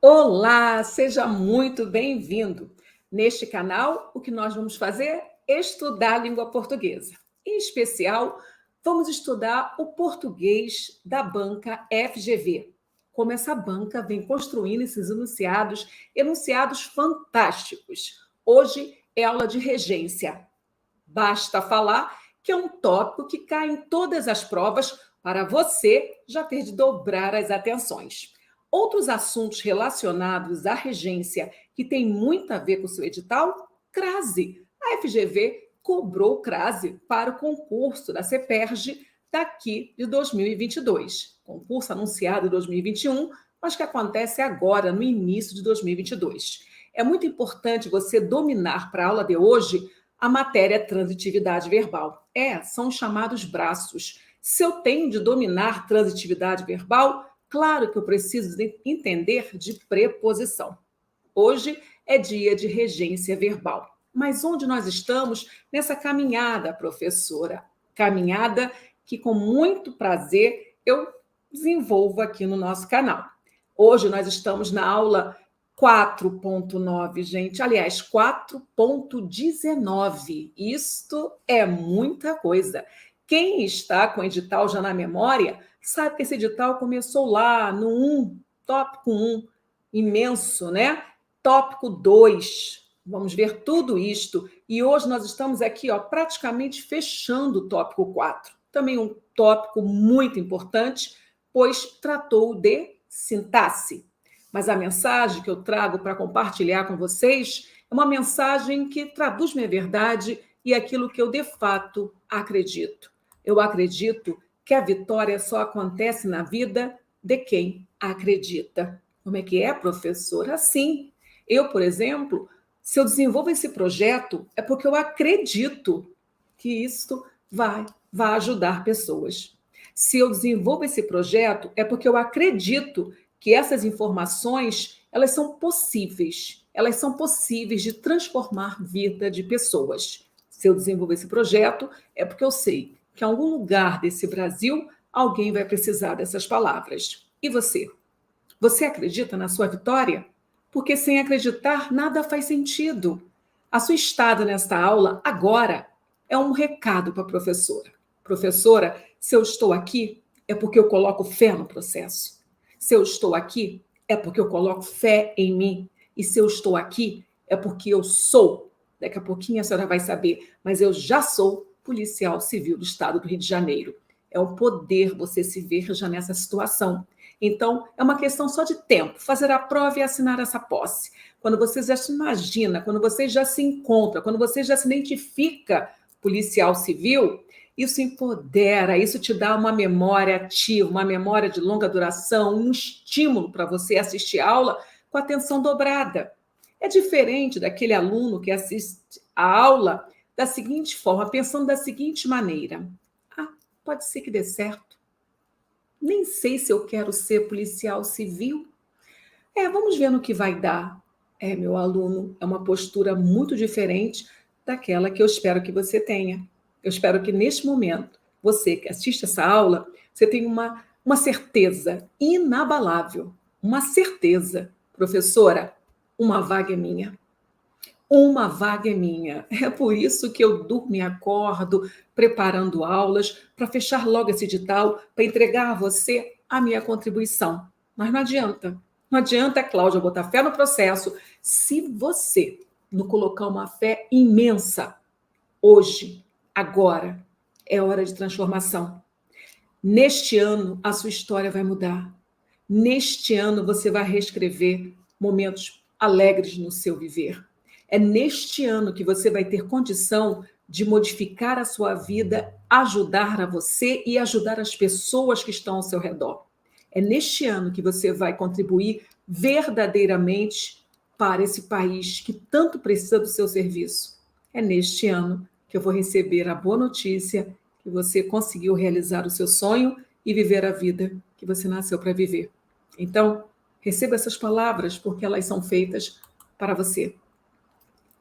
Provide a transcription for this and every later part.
Olá, seja muito bem-vindo. Neste canal, o que nós vamos fazer é estudar a língua portuguesa. Em especial, vamos estudar o português da banca FGV. Como essa banca vem construindo esses enunciados fantásticos. Hoje é aula de regência. Basta falar que é um tópico que cai em todas as provas para você já ter de dobrar as atenções. Outros assuntos relacionados à regência que tem muito a ver com o seu edital, CRASE. A FGV cobrou o CRASE para o concurso da CEPERJ daqui de 2022. Concurso anunciado em 2021, mas que acontece agora, no início de 2022. É muito importante você dominar para a aula de hoje a matéria transitividade verbal. São os chamados braços. Se eu tenho de dominar transitividade verbal, claro que eu preciso entender de preposição. Hoje é dia de regência verbal. Mas onde nós estamos nessa caminhada, professora? Caminhada que, com muito prazer, eu desenvolvo aqui no nosso canal. Hoje nós estamos na aula 4.9, gente. Aliás, 4.19. Isto é muita coisa. Quem está com o edital já na memória sabe que esse edital começou lá no 1, tópico 1, imenso, né? Tópico 2. Vamos ver tudo isto. E hoje nós estamos aqui, praticamente fechando o tópico 4. Também um tópico muito importante, pois tratou de sintaxe. Mas a mensagem que eu trago para compartilhar com vocês é uma mensagem que traduz minha verdade e aquilo que eu de fato acredito. Eu acredito que a vitória só acontece na vida de quem acredita. Como é, professora? Assim, eu, por exemplo, se eu desenvolvo esse projeto, é porque eu acredito que isto vai ajudar pessoas. Se eu desenvolvo esse projeto, é porque eu acredito que essas informações, elas são possíveis de transformar a vida de pessoas. Se eu desenvolver esse projeto, é porque eu sei que em algum lugar desse Brasil, alguém vai precisar dessas palavras. E você? Você acredita na sua vitória? Porque sem acreditar, nada faz sentido. A sua estada nesta aula, agora, é um recado para a professora. Professora, se eu estou aqui, é porque eu coloco fé no processo. Se eu estou aqui, é porque eu coloco fé em mim. E se eu estou aqui, é porque eu sou. Daqui a pouquinho a senhora vai saber, mas eu já sou policial civil do estado do Rio de Janeiro. É um poder você se ver já nessa situação. Então, é uma questão só de tempo, fazer a prova e assinar essa posse. Quando você já se imagina, quando você já se encontra, quando você já se identifica policial civil, isso empodera, isso te dá uma memória ativa, uma memória de longa duração, um estímulo para você assistir a aula com atenção dobrada. É diferente daquele aluno que assiste a aula da seguinte forma, pensando da seguinte maneira: pode ser que dê certo. Nem sei se eu quero ser policial civil. Vamos ver no que vai dar. Meu aluno, é uma postura muito diferente daquela que eu espero que você tenha. Eu espero que, neste momento, você que assiste essa aula, você tenha uma certeza inabalável. Uma certeza. Professora, uma vaga é minha. Uma vaga é minha. É por isso que eu durmo e acordo, preparando aulas, para fechar logo esse edital, para entregar a você a minha contribuição. Mas não adianta. Não adianta, Cláudia, botar fé no processo se você não colocar uma fé imensa. Hoje, agora, é hora de transformação. Neste ano, a sua história vai mudar. Neste ano, você vai reescrever momentos alegres no seu viver. É neste ano que você vai ter condição de modificar a sua vida, ajudar a você e ajudar as pessoas que estão ao seu redor. É neste ano que você vai contribuir verdadeiramente para esse país que tanto precisa do seu serviço. É neste ano que eu vou receber a boa notícia que você conseguiu realizar o seu sonho e viver a vida que você nasceu para viver. Então, receba essas palavras porque elas são feitas para você.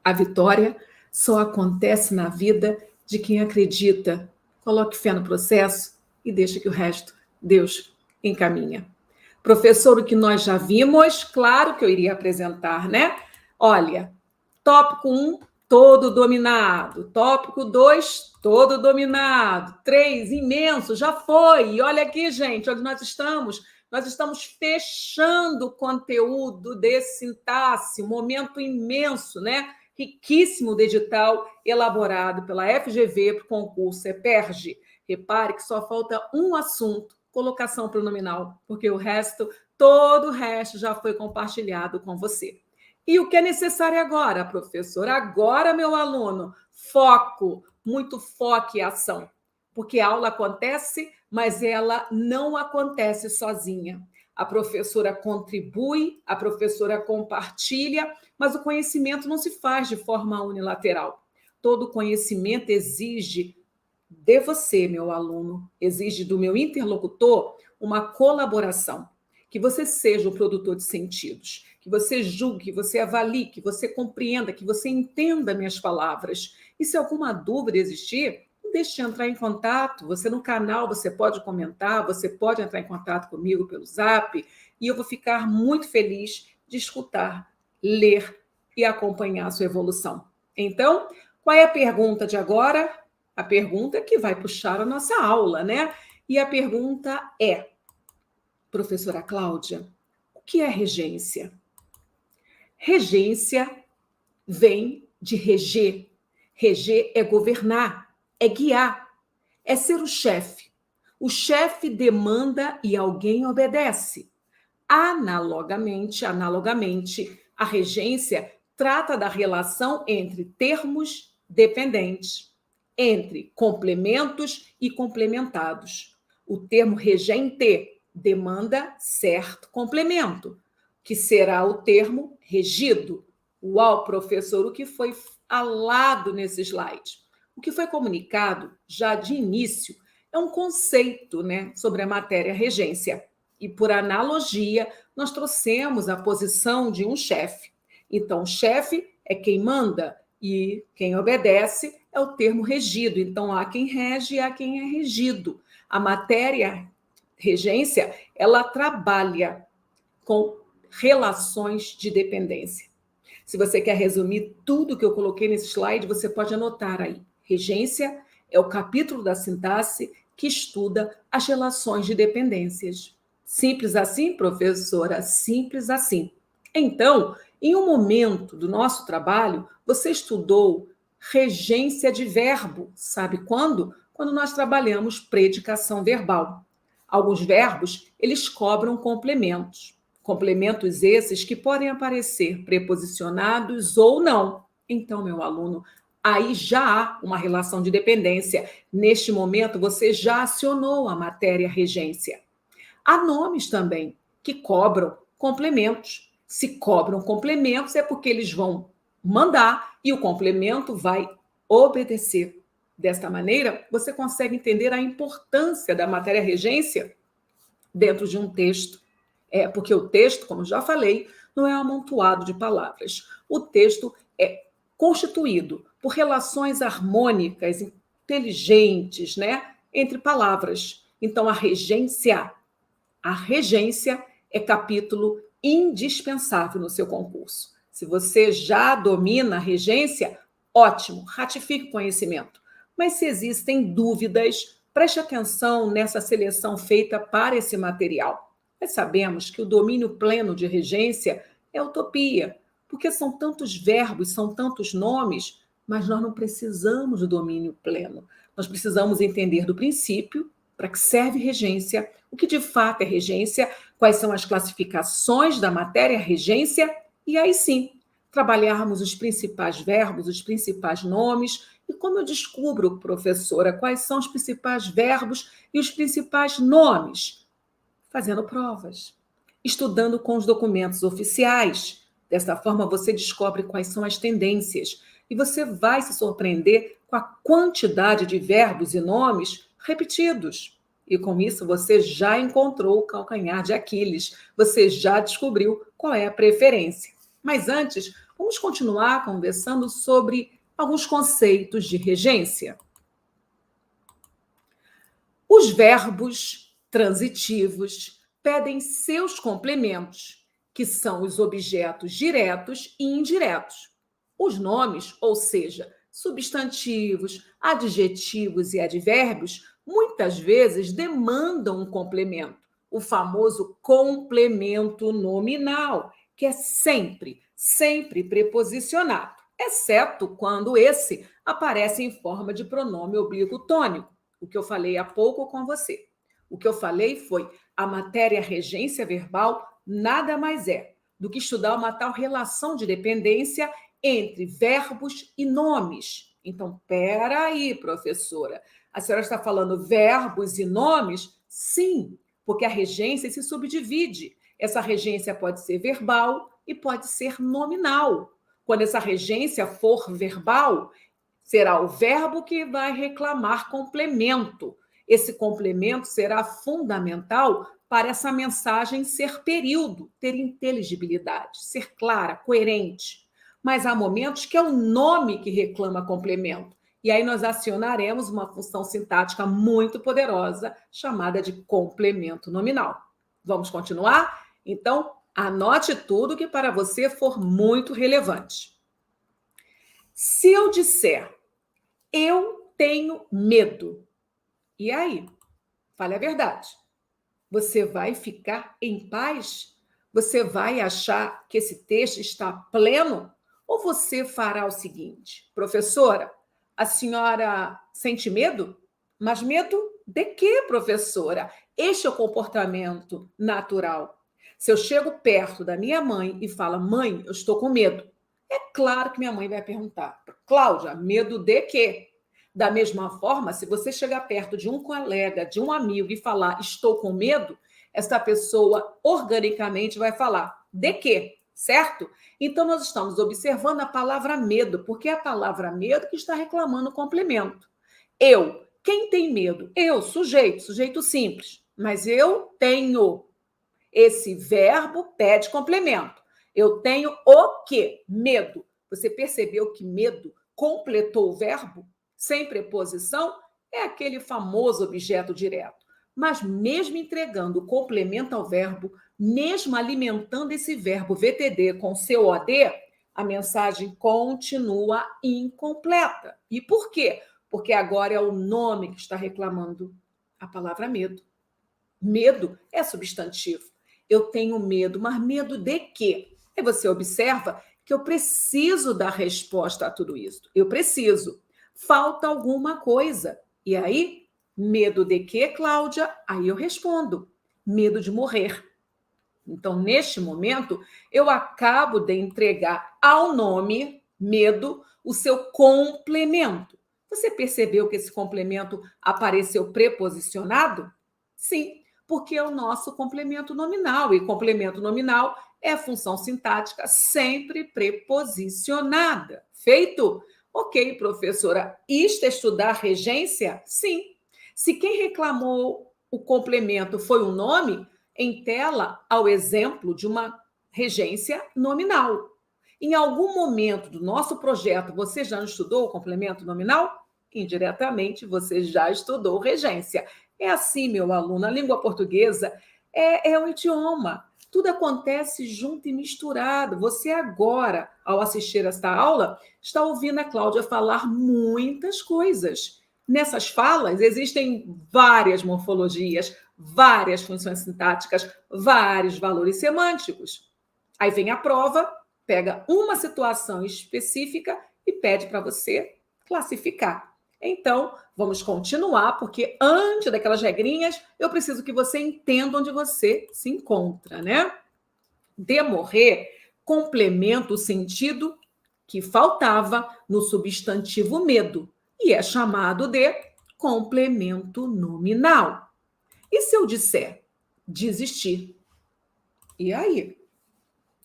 A vitória só acontece na vida de quem acredita. Coloque fé no processo e deixe que o resto Deus encaminha. Professor, o que nós já vimos, claro que eu iria apresentar, né? Olha, tópico 1, todo dominado. Tópico 2, todo dominado. 3, imenso, já foi. E olha aqui, gente, onde nós estamos. Nós estamos fechando o conteúdo desse sintaxe, um momento imenso, né? Riquíssimo de edital elaborado pela FGV para o concurso EPERJ. Repare que só falta um assunto, colocação pronominal, porque o resto, todo o resto já foi compartilhado com você. E o que é necessário agora, professor? Agora, meu aluno, foco, muito foco e ação. Porque a aula acontece, mas ela não acontece sozinha. A professora contribui, a professora compartilha, mas o conhecimento não se faz de forma unilateral. Todo conhecimento exige de você, meu aluno, exige do meu interlocutor uma colaboração. Que você seja um produtor de sentidos, que você julgue, que você avalie, que você compreenda, que você entenda minhas palavras. E se alguma dúvida existir, não deixe de entrar em contato. Você no canal, você pode comentar, você pode entrar em contato comigo pelo Zap, e eu vou ficar muito feliz de escutar, ler e acompanhar a sua evolução. Então, qual é a pergunta de agora? A pergunta que vai puxar a nossa aula, né? E a pergunta é: professora Cláudia, o que é regência? Regência vem de reger. Reger é governar, é guiar, é ser o chefe. O chefe demanda e alguém obedece. Analogamente, a regência trata da relação entre termos dependentes, entre complementos e complementados. O termo regente demanda certo complemento, que será o termo regido. Uau, professor, o que foi falado nesse slide? O que foi comunicado já de início é um conceito, né, sobre a matéria regência. E, por analogia, nós trouxemos a posição de um chefe. Então, chefe é quem manda e quem obedece é o termo regido. Então, há quem rege e há quem é regido. A matéria regência, ela trabalha com relações de dependência. Se você quer resumir tudo que eu coloquei nesse slide, você pode anotar aí. Regência é o capítulo da sintaxe que estuda as relações de dependências. Simples assim, professora? Simples assim. Então, em um momento do nosso trabalho, você estudou regência de verbo. Sabe quando? Quando nós trabalhamos predicação verbal. Alguns verbos, eles cobram complementos. Complementos esses que podem aparecer preposicionados ou não. Então, meu aluno, aí já há uma relação de dependência. Neste momento, você já acionou a matéria regência. Há nomes também que cobram complementos. Se cobram complementos, é porque eles vão mandar e o complemento vai obedecer. Desta maneira, você consegue entender a importância da matéria regência dentro de um texto. Porque o texto, como já falei, não é um amontoado de palavras. O texto é constituído por relações harmônicas, inteligentes, né, entre palavras. Então, a regência é capítulo indispensável no seu concurso. Se você já domina a regência, ótimo, ratifique o conhecimento. Mas se existem dúvidas, preste atenção nessa seleção feita para esse material. Nós sabemos que o domínio pleno de regência é utopia, porque são tantos verbos, são tantos nomes, mas nós não precisamos do domínio pleno. Nós precisamos entender do princípio, para que serve regência, o que de fato é regência, quais são as classificações da matéria regência, e aí sim, trabalharmos os principais verbos, os principais nomes, e como eu descubro, professora, quais são os principais verbos e os principais nomes? Fazendo provas, estudando com os documentos oficiais. Dessa forma, você descobre quais são as tendências e você vai se surpreender com a quantidade de verbos e nomes repetidos. E com isso, você já encontrou o calcanhar de Aquiles, você já descobriu qual é a preferência. Mas antes, vamos continuar conversando sobre alguns conceitos de regência. Os verbos transitivos pedem seus complementos, que são os objetos diretos e indiretos. Os nomes, ou seja, substantivos, adjetivos e advérbios, muitas vezes demandam um complemento, o famoso complemento nominal, que é sempre preposicionado, exceto quando esse aparece em forma de pronome oblíquo tônico, o que eu falei há pouco com você. O que eu falei foi a matéria regência verbal nada mais é do que estudar uma tal relação de dependência entre verbos e nomes. Então, peraí, professora, a senhora está falando verbos e nomes? Sim, porque a regência se subdivide. Essa regência pode ser verbal e pode ser nominal. Quando essa regência for verbal, será o verbo que vai reclamar complemento. Esse complemento será fundamental para essa mensagem ser período, ter inteligibilidade, ser clara, coerente. Mas há momentos que é o nome que reclama complemento. E aí nós acionaremos uma função sintática muito poderosa, chamada de complemento nominal. Vamos continuar? Então, anote tudo que para você for muito relevante. Se eu disser, eu tenho medo, e aí? Fale a verdade. Você vai ficar em paz? Você vai achar que esse texto está pleno? Ou você fará o seguinte: professora, a senhora sente medo? Mas medo de quê, professora? Este é o comportamento natural. Se eu chego perto da minha mãe e falo, mãe, eu estou com medo, é claro que minha mãe vai perguntar, Cláudia, medo de quê? Da mesma forma, se você chegar perto de um colega, de um amigo e falar, estou com medo, essa pessoa organicamente vai falar, de quê? Certo? Então, nós estamos observando a palavra medo, porque é a palavra medo que está reclamando o complemento. Eu. Quem tem medo? Eu, sujeito simples. Mas eu tenho. Esse verbo pede complemento. Eu tenho o quê? Medo. Você percebeu que medo completou o verbo? Sem preposição? É aquele famoso objeto direto. Mas mesmo entregando o complemento ao verbo, mesmo alimentando esse verbo VTD com seu OD, a mensagem continua incompleta. E por quê? Porque agora é o nome que está reclamando a palavra medo. Medo é substantivo. Eu tenho medo, mas medo de quê? Aí você observa que eu preciso dar resposta a tudo isso. Eu preciso. Falta alguma coisa. E aí, medo de quê, Cláudia? Aí eu respondo: medo de morrer. Então, neste momento, eu acabo de entregar ao nome medo o seu complemento. Você percebeu que esse complemento apareceu preposicionado? Sim, porque é o nosso complemento nominal. E complemento nominal é função sintática sempre preposicionada. Feito? Ok, professora. Isto é estudar regência? Sim. Se quem reclamou o complemento foi o nome, em tela ao exemplo de uma regência nominal. Em algum momento do nosso projeto, você já estudou o complemento nominal? Indiretamente, você já estudou regência. É assim, meu aluno, a língua portuguesa é um idioma. Tudo acontece junto e misturado. Você agora, ao assistir esta aula, está ouvindo a Cláudia falar muitas coisas. Nessas falas existem várias morfologias, várias funções sintáticas, vários valores semânticos. Aí vem a prova, pega uma situação específica e pede para você classificar. Então, vamos continuar, porque antes daquelas regrinhas, eu preciso que você entenda onde você se encontra, né? De morrer complementa o sentido que faltava no substantivo medo e é chamado de complemento nominal. E se eu disser desistir? E aí?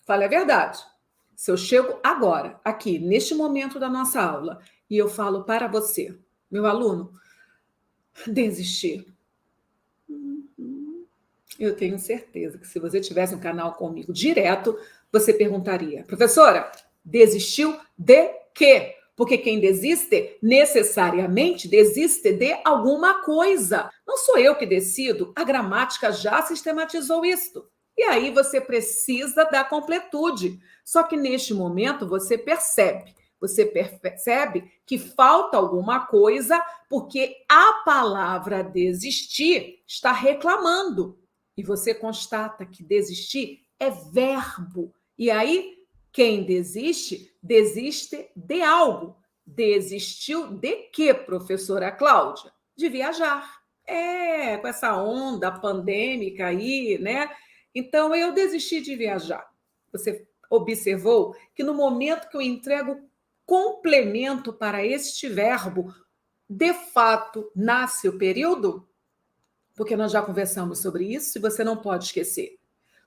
Fale a verdade. Se eu chego agora, aqui, neste momento da nossa aula, e eu falo para você, meu aluno, desistir. Eu tenho certeza que se você tivesse um canal comigo direto, você perguntaria, professora, desistiu de quê? Porque quem desiste, necessariamente desiste de alguma coisa. Não sou eu que decido, a gramática já sistematizou isto. E aí você precisa da completude. Só que neste momento você percebe que falta alguma coisa porque a palavra desistir está reclamando. E você constata que desistir é verbo. E aí, quem desiste, desiste de algo. Desistiu de quê, professora Cláudia? De viajar. Com essa onda pandêmica aí, né? Então, eu desisti de viajar. Você observou que no momento que eu entrego complemento para este verbo, de fato, nasce o período? Porque nós já conversamos sobre isso e você não pode esquecer.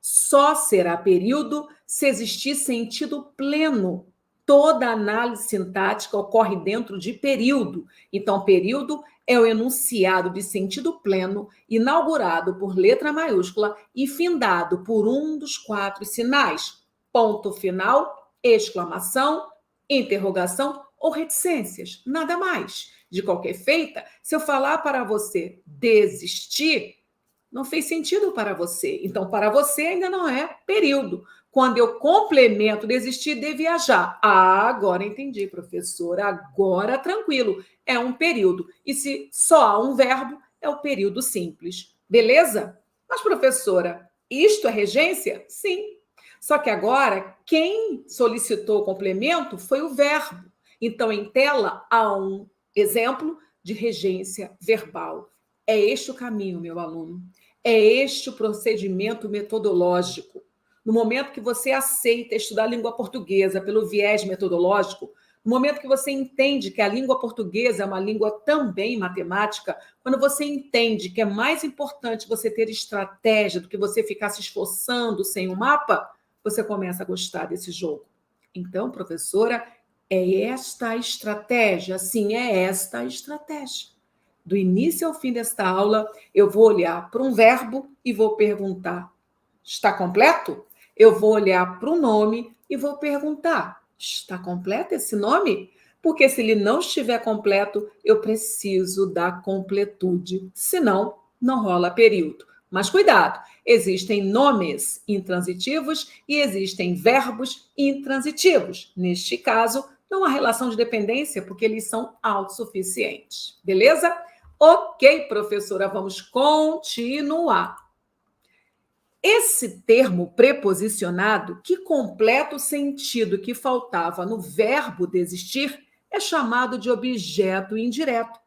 Só será período se existir sentido pleno. Toda análise sintática ocorre dentro de período. Então, período é o enunciado de sentido pleno, inaugurado por letra maiúscula e findado por um dos 4 sinais: ponto final, exclamação, interrogação ou reticências. Nada mais. De qualquer feita, se eu falar para você desistir, não fez sentido para você. Então, para você ainda não é período. Quando eu complemento desistir de viajar. Agora entendi, professor. Agora tranquilo. É um período. E se só há um verbo, é o período simples. Beleza? Mas, professora, isto é regência? Sim. Só que agora, quem solicitou o complemento foi o verbo. Então, em tela, há um exemplo de regência verbal. É este o caminho, meu aluno. É este o procedimento metodológico. No momento que você aceita estudar a língua portuguesa pelo viés metodológico, no momento que você entende que a língua portuguesa é uma língua também matemática, quando você entende que é mais importante você ter estratégia do que você ficar se esforçando sem um mapa, você começa a gostar desse jogo. Então, professora, é esta a estratégia? Sim, é esta a estratégia. Do início ao fim desta aula, eu vou olhar para um verbo e vou perguntar: está completo? Eu vou olhar para o nome e vou perguntar: está completo esse nome? Porque se ele não estiver completo, eu preciso da completude. Senão, não rola período. Mas cuidado, existem nomes intransitivos e existem verbos intransitivos. Neste caso, não há relação de dependência, porque eles são autossuficientes. Beleza? Ok, professora, vamos continuar. Esse termo preposicionado, que completa o sentido que faltava no verbo desistir, é chamado de objeto indireto.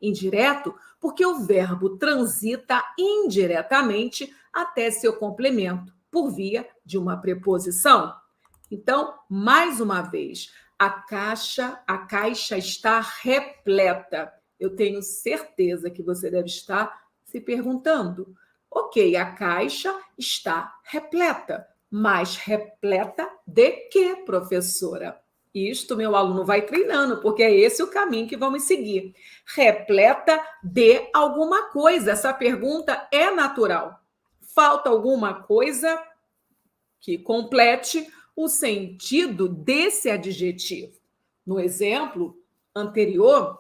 Indireto porque o verbo transita indiretamente até seu complemento, por via de uma preposição. Então, mais uma vez, a caixa está repleta. Eu tenho certeza que você deve estar se perguntando: ok, a caixa está repleta, mas repleta de quê, professora? Isto meu aluno vai treinando, porque é esse o caminho que vamos seguir. Repleta de alguma coisa. Essa pergunta é natural. Falta alguma coisa que complete o sentido desse adjetivo. No exemplo anterior,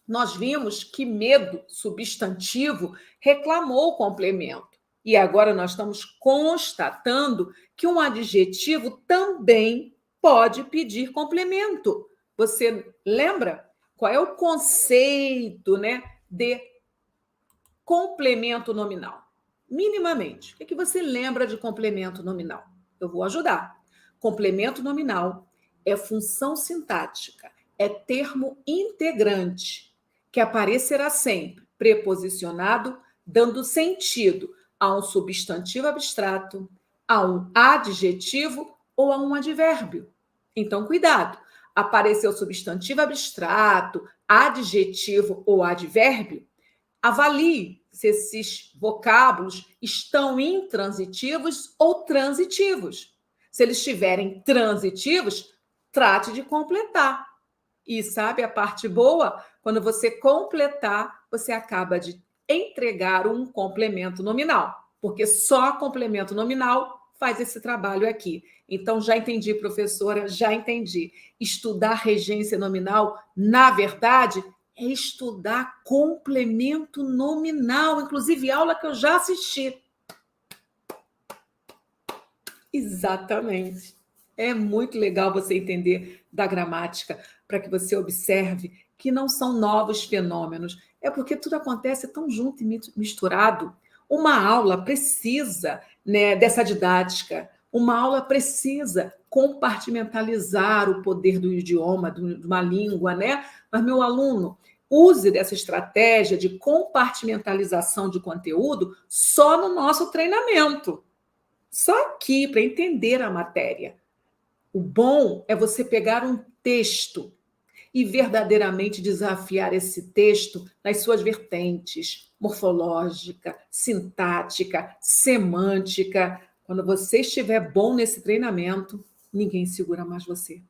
nós vimos que medo, substantivo, reclamou o complemento. E agora nós estamos constatando que um adjetivo também pode pedir complemento. Você lembra qual é o conceito, né, de complemento nominal? Minimamente. O que você lembra de complemento nominal? Eu vou ajudar. Complemento nominal é função sintática, é termo integrante que aparecerá sempre preposicionado, dando sentido a um substantivo abstrato, a um adjetivo ou a um advérbio. Então, cuidado. Apareceu substantivo abstrato, adjetivo ou advérbio, avalie se esses vocábulos estão intransitivos ou transitivos. Se eles estiverem transitivos, trate de completar. E sabe a parte boa? Quando você completar, você acaba de entregar um complemento nominal, porque só complemento nominal faz esse trabalho aqui. Então, já entendi, professora, já entendi. Estudar regência nominal, na verdade, é estudar complemento nominal, inclusive aula que eu já assisti. Exatamente. É muito legal você entender da gramática, para que você observe que não são novos fenômenos. É porque tudo acontece tão junto e misturado. Uma aula precisa, né, dessa didática. Uma aula precisa compartimentalizar o poder do idioma, de uma língua, né? Mas, meu aluno, use dessa estratégia de compartimentalização de conteúdo só no nosso treinamento. Só aqui, para entender a matéria. O bom é você pegar um texto e verdadeiramente desafiar esse texto nas suas vertentes morfológica, sintática, semântica. Quando você estiver bom nesse treinamento, ninguém segura mais você.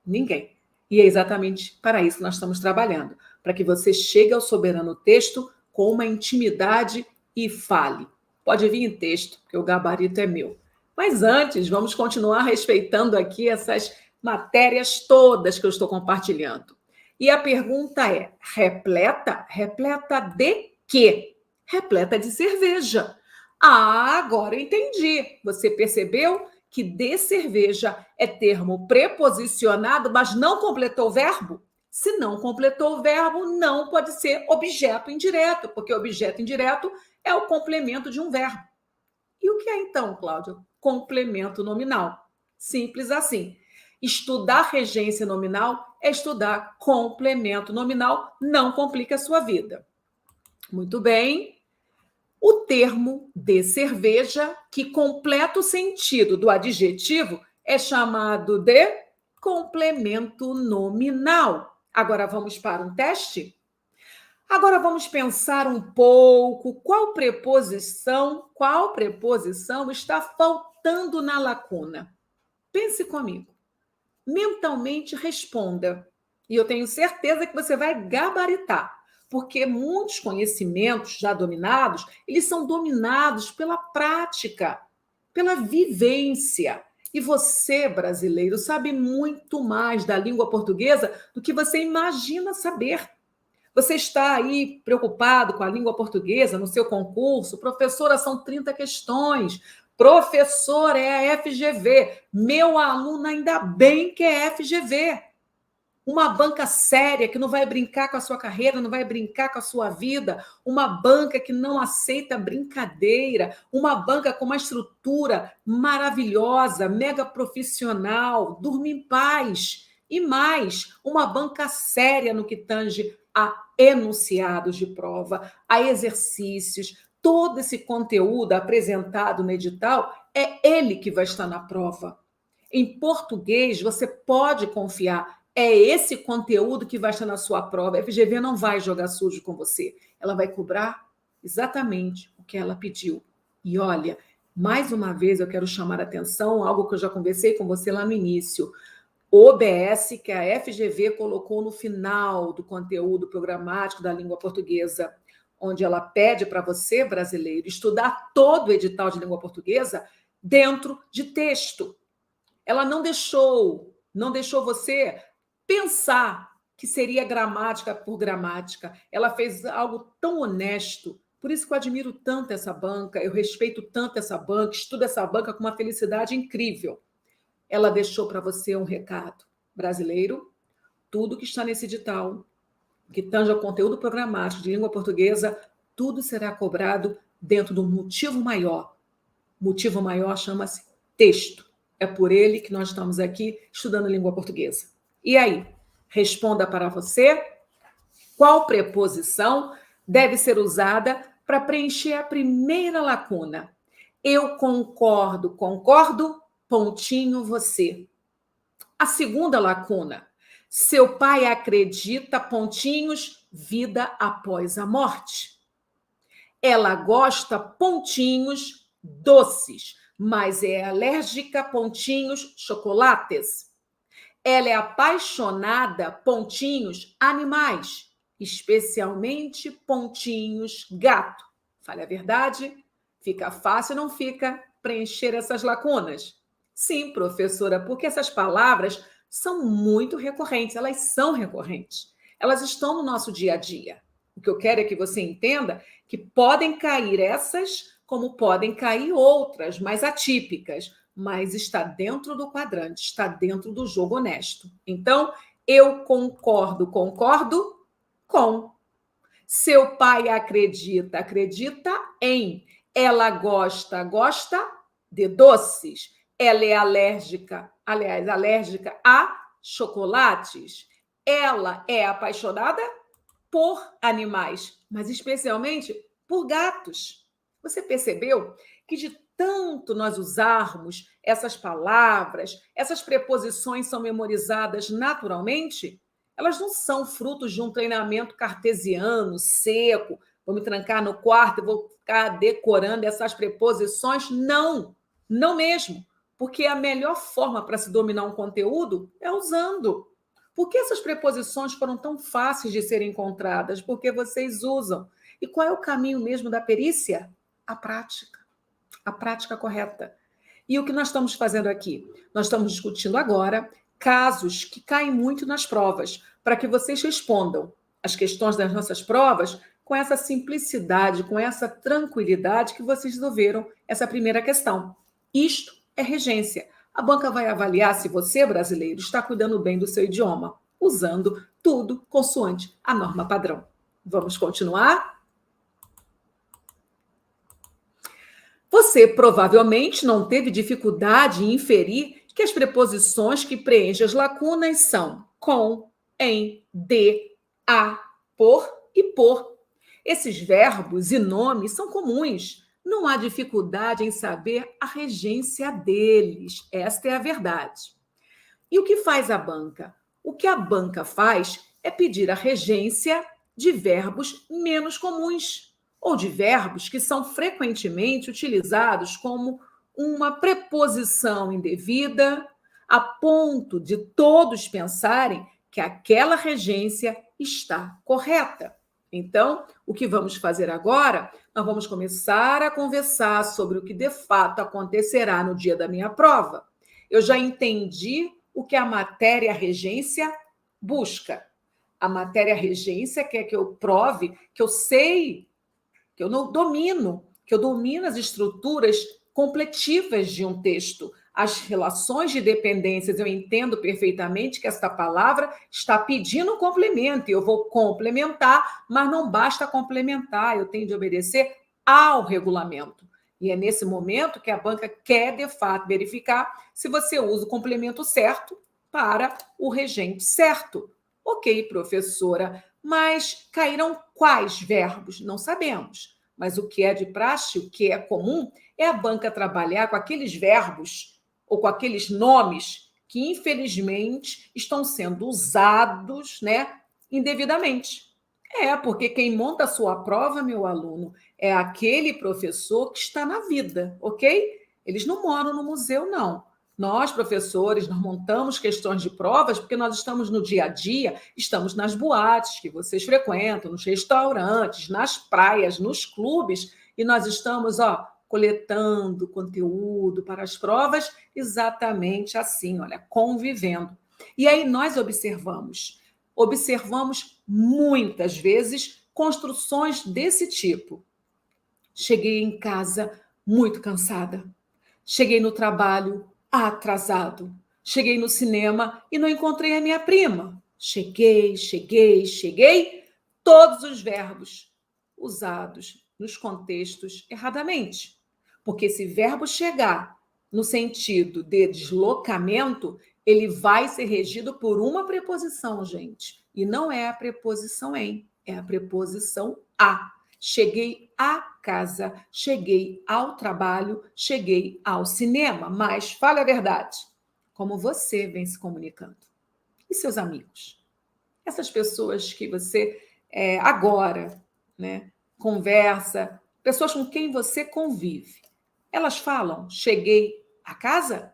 Ninguém. E é exatamente para isso que nós estamos trabalhando, para que você chegue ao soberano texto com uma intimidade e fale. Pode vir em texto, porque o gabarito é meu. Mas antes, vamos continuar respeitando aqui essas matérias todas que eu estou compartilhando. E a pergunta é: repleta? Repleta de quê? Repleta de cerveja. Ah, agora eu entendi. Você percebeu que de cerveja é termo preposicionado, mas não completou o verbo? Se não completou o verbo, não pode ser objeto indireto, porque objeto indireto é o complemento de um verbo. E o que é então, Cláudio? Complemento nominal. Simples assim. Estudar regência nominal é estudar complemento nominal, não complica a sua vida. Muito bem. O termo de cerveja, que completa o sentido do adjetivo, é chamado de complemento nominal. Agora vamos para um teste? Agora vamos pensar um pouco qual preposição está faltando na lacuna. Pense comigo. Mentalmente responda. E eu tenho certeza que você vai gabaritar, porque muitos conhecimentos já dominados, eles são dominados pela prática, pela vivência. E você, brasileiro, sabe muito mais da língua portuguesa do que você imagina saber. Você está aí preocupado com a língua portuguesa no seu concurso? Professora, são 30 questões. Professor, é a FGV. Meu aluno, ainda bem que é FGV. Uma banca séria que não vai brincar com a sua carreira, não vai brincar com a sua vida. Uma banca que não aceita brincadeira. Uma banca com uma estrutura maravilhosa, mega profissional. Durma em paz. E mais, uma banca séria no que tange a enunciados de prova, a exercícios, todo esse conteúdo apresentado no edital, é ele que vai estar na prova. Em português, você pode confiar, é esse conteúdo que vai estar na sua prova. A FGV não vai jogar sujo com você, ela vai cobrar exatamente o que ela pediu. E olha, mais uma vez eu quero chamar a atenção, algo que eu já conversei com você lá no início. OBS, que a FGV colocou no final do conteúdo programático da língua portuguesa, onde ela pede para você, brasileiro, estudar todo o edital de língua portuguesa dentro de texto. Ela não deixou você pensar que seria gramática por gramática. Ela fez algo tão honesto. Por isso que eu admiro tanto essa banca, eu respeito tanto essa banca, estudo essa banca com uma felicidade incrível. Ela deixou para você um recado. Brasileiro, tudo que está nesse edital, que tange ao conteúdo programático de língua portuguesa, tudo será cobrado dentro de um motivo maior. O motivo maior chama-se texto. É por ele que nós estamos aqui estudando língua portuguesa. E aí? Responda para você qual preposição deve ser usada para preencher a primeira lacuna. Eu concordo, pontinho você. A segunda lacuna. Seu pai acredita, pontinhos, vida após a morte. Ela gosta, pontinhos, doces, mas é alérgica, pontinhos, chocolates. Ela é apaixonada, pontinhos, animais, especialmente, pontinhos, gato. Fale a verdade. Fica fácil, não fica, preencher essas lacunas? Sim, professora, porque essas palavras são muito recorrentes, elas são recorrentes. Elas estão no nosso dia a dia. O que eu quero é que você entenda que podem cair essas, como podem cair outras, mais atípicas, mas está dentro do quadrante, está dentro do jogo honesto. Então, eu concordo com. Seu pai acredita em. Ela gosta de doces. Ela é alérgica a chocolates. Ela é apaixonada por animais, mas especialmente por gatos. Você percebeu que de tanto nós usarmos essas palavras, essas preposições são memorizadas naturalmente? Elas não são frutos de um treinamento cartesiano, seco, vou me trancar no quarto e vou ficar decorando essas preposições. Não, não mesmo. Porque a melhor forma para se dominar um conteúdo é usando. Por que essas preposições foram tão fáceis de serem encontradas? Porque vocês usam. E qual é o caminho mesmo da perícia? A prática correta. E o que nós estamos fazendo aqui? Nós estamos discutindo agora casos que caem muito nas provas, para que vocês respondam as questões das nossas provas com essa simplicidade, com essa tranquilidade que vocês resolveram essa primeira questão. Isto é regência. A banca vai avaliar se você, brasileiro, está cuidando bem do seu idioma, usando tudo consoante a norma padrão. Vamos continuar? Você provavelmente não teve dificuldade em inferir que as preposições que preenchem as lacunas são com, em, de, a, por e por. Esses verbos e nomes são comuns. Não há dificuldade em saber a regência deles. Esta é a verdade. E o que faz a banca? O que a banca faz é pedir a regência de verbos menos comuns ou de verbos que são frequentemente utilizados como uma preposição indevida, a ponto de todos pensarem que aquela regência está correta. Então, o que vamos fazer agora? Nós vamos começar a conversar sobre o que de fato acontecerá no dia da minha prova. Eu já entendi o que a matéria regência busca. A matéria regência quer que eu prove que eu sei, que eu não domino, que eu domino as estruturas completivas de um texto. As relações de dependências, eu entendo perfeitamente que esta palavra está pedindo um complemento, e eu vou complementar, mas não basta complementar, eu tenho de obedecer ao regulamento. E é nesse momento que a banca quer, de fato, verificar se você usa o complemento certo para o regente certo. Ok, professora, mas cairão quais verbos? Não sabemos. Mas o que é de praxe, o que é comum, é a banca trabalhar com aqueles verbos ou com aqueles nomes que, infelizmente, estão sendo usados, né, indevidamente. Porque quem monta a sua prova, meu aluno, é aquele professor que está na vida, ok? Eles não moram no museu, não. Nós, professores, nós montamos questões de provas porque nós estamos no dia a dia, estamos nas boates que vocês frequentam, nos restaurantes, nas praias, nos clubes, e nós estamos, coletando conteúdo para as provas exatamente assim, olha, convivendo. E aí nós observamos muitas vezes construções desse tipo. Cheguei em casa muito cansada. Cheguei no trabalho atrasado. Cheguei no cinema e não encontrei a minha prima. Cheguei. Todos os verbos usados nos contextos erradamente. Porque esse verbo chegar no sentido de deslocamento, ele vai ser regido por uma preposição, gente. E não é a preposição em, é a preposição a. Cheguei à casa, cheguei ao trabalho, cheguei ao cinema. Mas, fale a verdade, como você vem se comunicando? E seus amigos? Essas pessoas que você agora, né, conversa, pessoas com quem você convive, elas falam, cheguei à casa?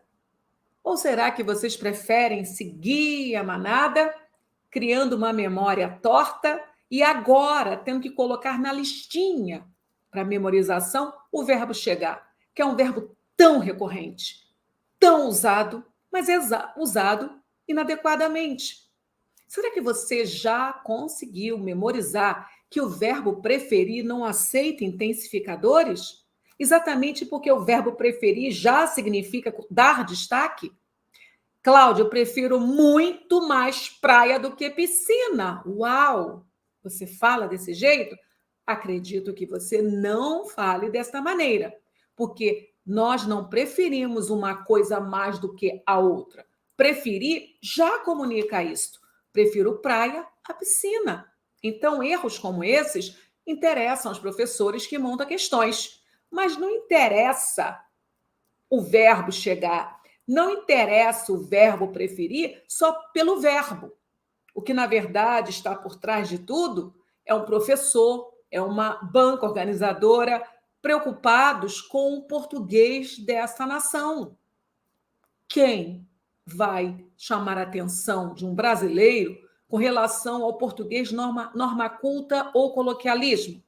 Ou será que vocês preferem seguir a manada, criando uma memória torta e agora tendo que colocar na listinha para memorização o verbo chegar, que é um verbo tão recorrente, tão usado, mas usado inadequadamente. Será que você já conseguiu memorizar que o verbo preferir não aceita intensificadores? Exatamente porque o verbo preferir já significa dar destaque? Cláudia, eu prefiro muito mais praia do que piscina. Uau! Você fala desse jeito? Acredito que você não fale desta maneira, porque nós não preferimos uma coisa mais do que a outra. Preferir já comunica isto. Prefiro praia à piscina. Então, erros como esses interessam aos professores que montam questões, mas não interessa o verbo chegar. Não interessa o verbo preferir só pelo verbo. O que, na verdade, está por trás de tudo é um professor, é uma banca organizadora preocupados com o português dessa nação. Quem vai chamar a atenção de um brasileiro com relação ao português norma culta ou coloquialismo?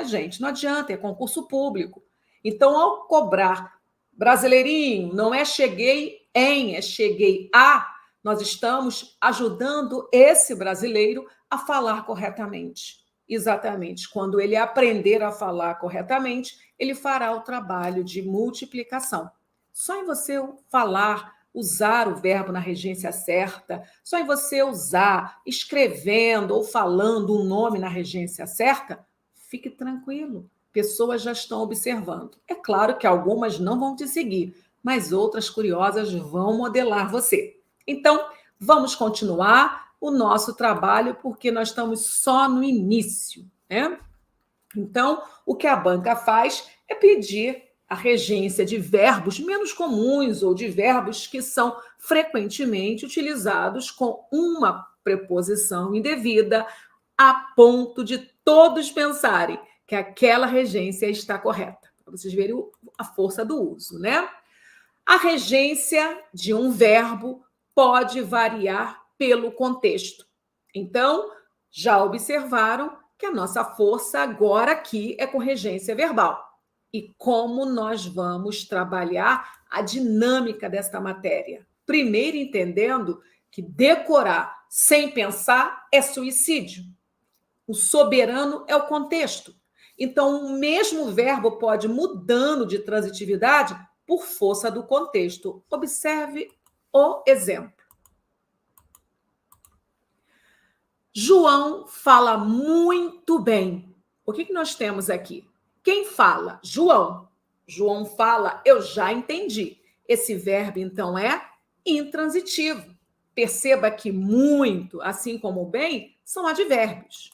Gente, não adianta, é concurso público. Então, ao cobrar brasileirinho, não é cheguei em, é cheguei a, nós estamos ajudando esse brasileiro a falar corretamente. Exatamente. Quando ele aprender a falar corretamente, ele fará o trabalho de multiplicação. Só em você falar, usar o verbo na regência certa, só em você usar escrevendo ou falando um nome na regência certa, fique tranquilo. Pessoas já estão observando. É claro que algumas não vão te seguir, mas outras curiosas vão modelar você. Então, vamos continuar o nosso trabalho, porque nós estamos só no início, né? Então, o que a banca faz é pedir a regência de verbos menos comuns ou de verbos que são frequentemente utilizados com uma preposição indevida, a ponto de todos pensarem que aquela regência está correta. Para vocês verem a força do uso, né? A regência de um verbo pode variar pelo contexto. Então, já observaram que a nossa força agora aqui é com regência verbal. E como nós vamos trabalhar a dinâmica desta matéria? Primeiro, entendendo que decorar sem pensar é suicídio. O soberano é o contexto. Então, o mesmo verbo pode mudando de transitividade por força do contexto. Observe o exemplo. João fala muito bem. O que nós temos aqui? Quem fala? João. João fala, eu já entendi. Esse verbo, então, é intransitivo. Perceba que muito, assim como bem, são advérbios.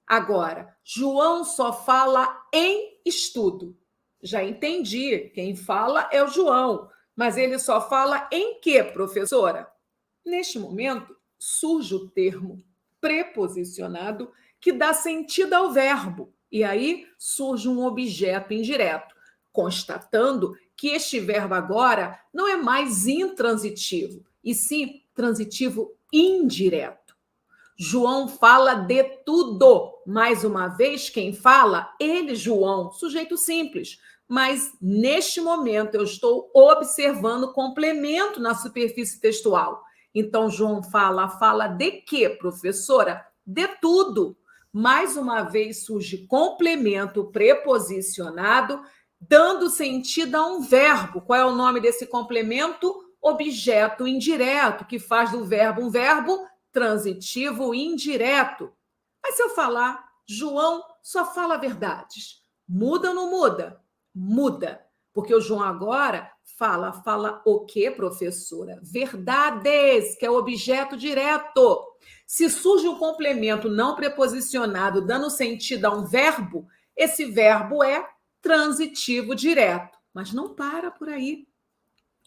Agora, João só fala em estudo. Já entendi, quem fala é o João, mas ele só fala em quê, professora? Neste momento, surge o termo preposicionado que dá sentido ao verbo, e aí surge um objeto indireto, constatando que este verbo agora não é mais intransitivo, e sim transitivo indireto. João fala de tudo. Mais uma vez, quem fala? Ele, João, sujeito simples. Mas, neste momento, eu estou observando o complemento na superfície textual. Então, João fala de quê, professora? De tudo. Mais uma vez, surge complemento preposicionado, dando sentido a um verbo. Qual é o nome desse complemento? Objeto indireto, que faz do verbo um verbo transitivo indireto. Mas se eu falar, João só fala verdades. Muda ou não muda? Muda. Porque o João agora fala o quê, professora? Verdades, que é o objeto direto. Se surge um complemento não preposicionado dando sentido a um verbo, esse verbo é transitivo direto. Mas não para por aí.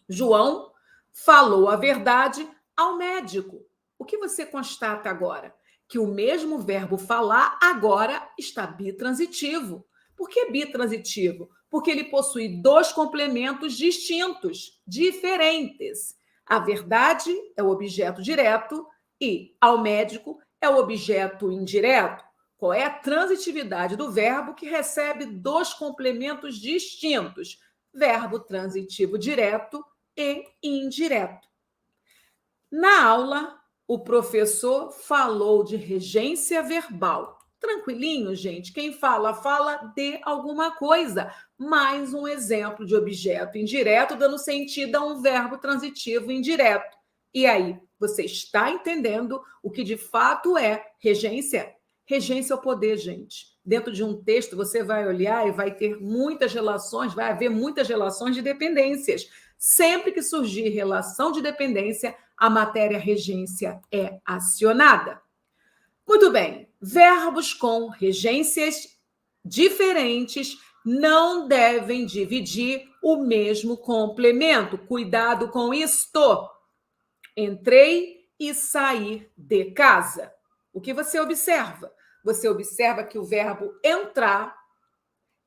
João falou a verdade ao médico. O que você constata agora? Que o mesmo verbo falar agora está bitransitivo. Por que bitransitivo? Porque ele possui dois complementos distintos, diferentes. A verdade é o objeto direto e ao médico é o objeto indireto. Qual é a transitividade do verbo que recebe dois complementos distintos? Verbo transitivo direto e indireto. Na aula, o professor falou de regência verbal. Tranquilinho, gente? Quem fala, fala de alguma coisa. Mais um exemplo de objeto indireto dando sentido a um verbo transitivo indireto. E aí, você está entendendo o que de fato é regência? Regência é o poder, gente. Dentro de um texto, você vai olhar e vai ter muitas relações, vai haver muitas relações de dependências. Sempre que surgir relação de dependência, a matéria regência é acionada. Muito bem, verbos com regências diferentes não devem dividir o mesmo complemento. Cuidado com isto. Entrei e saí de casa. O que você observa? Você observa que o verbo entrar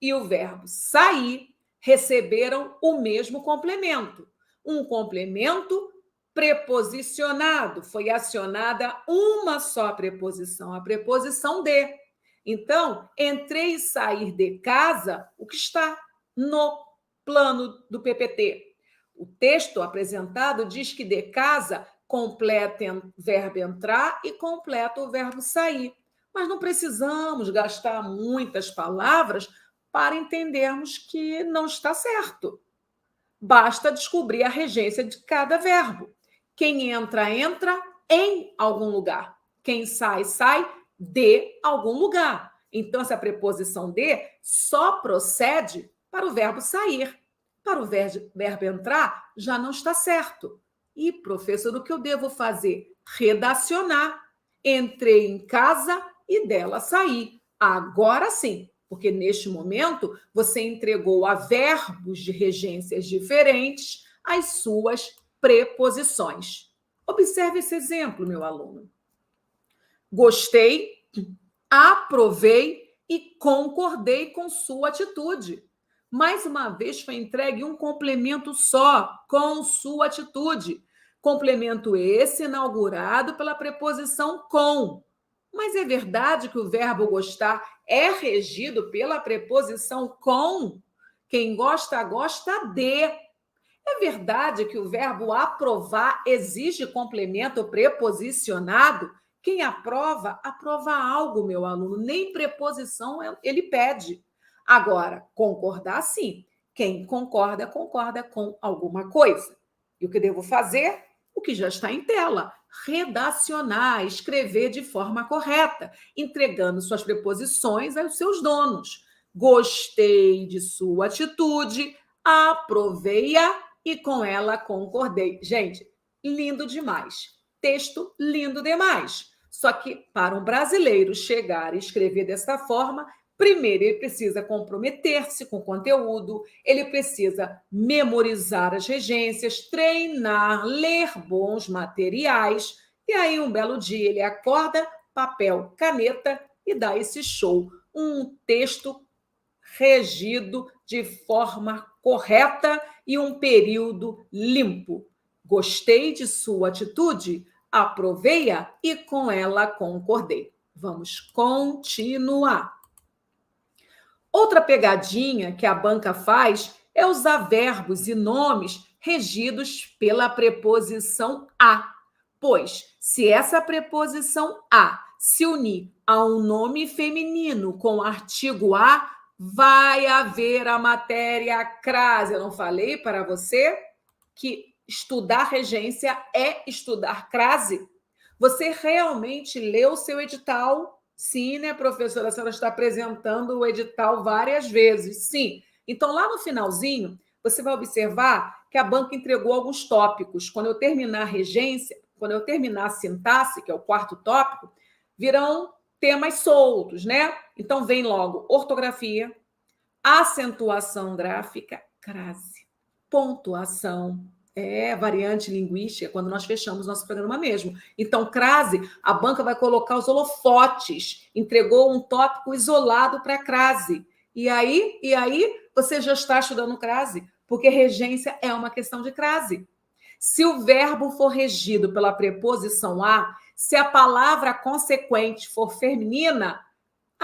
e o verbo sair receberam o mesmo complemento. Um complemento preposicionado. Foi acionada uma só preposição, a preposição de. Então, entrei e sair de casa, o que está no plano do PPT. O texto apresentado diz que de casa completa o verbo entrar e completa o verbo sair. Mas não precisamos gastar muitas palavras para entendermos que não está certo. Basta descobrir a regência de cada verbo. Quem entra, entra em algum lugar. Quem sai, sai de algum lugar. Então, essa preposição de só procede para o verbo sair. Para o verbo entrar, já não está certo. E, professor, o que eu devo fazer? Redacionar. Entrei em casa e dela saí. Agora sim, porque neste momento você entregou a verbos de regências diferentes as suas preposições. Observe esse exemplo, meu aluno. Gostei, aprovei e concordei com sua atitude. Mais uma vez foi entregue um complemento só, com sua atitude. Complemento esse inaugurado pela preposição com. Mas é verdade que o verbo gostar é regido pela preposição com? Quem gosta, gosta de. É verdade que o verbo aprovar exige complemento preposicionado? Quem aprova, aprova algo, meu aluno. Nem preposição ele pede. Agora, concordar, sim. Quem concorda, concorda com alguma coisa. E o que devo fazer? O que já está em tela. Redacionar, escrever de forma correta, entregando suas preposições aos seus donos. Gostei de sua atitude, aprovei-a e com ela concordei. Gente, lindo demais. Texto lindo demais. Só que para um brasileiro chegar e escrever dessa forma, primeiro ele precisa comprometer-se com o conteúdo, ele precisa memorizar as regências, treinar, ler bons materiais. E aí, um belo dia, ele acorda, papel, caneta e dá esse show. Um texto regido de forma correta e um período limpo. Gostei de sua atitude, aprovei-a e com ela concordei. Vamos continuar. Outra pegadinha que a banca faz é usar verbos e nomes regidos pela preposição a. Pois, se essa preposição a se unir a um nome feminino com o artigo a, vai haver a matéria crase. Eu não falei para você que estudar regência é estudar crase? Você realmente leu o seu edital? Sim, né, professora? A senhora está apresentando o edital várias vezes. Sim. Então, lá no finalzinho, você vai observar que a banca entregou alguns tópicos. Quando eu terminar a regência, quando eu terminar a sintaxe, que é o quarto tópico, virão temas soltos, né? Então, vem logo ortografia, acentuação gráfica, crase, pontuação, variante linguística, quando nós fechamos nosso programa mesmo. Então, crase, a banca vai colocar os holofotes, entregou um tópico isolado para crase. E aí, você já está estudando crase, porque regência é uma questão de crase. Se o verbo for regido pela preposição a, se a palavra consequente for feminina,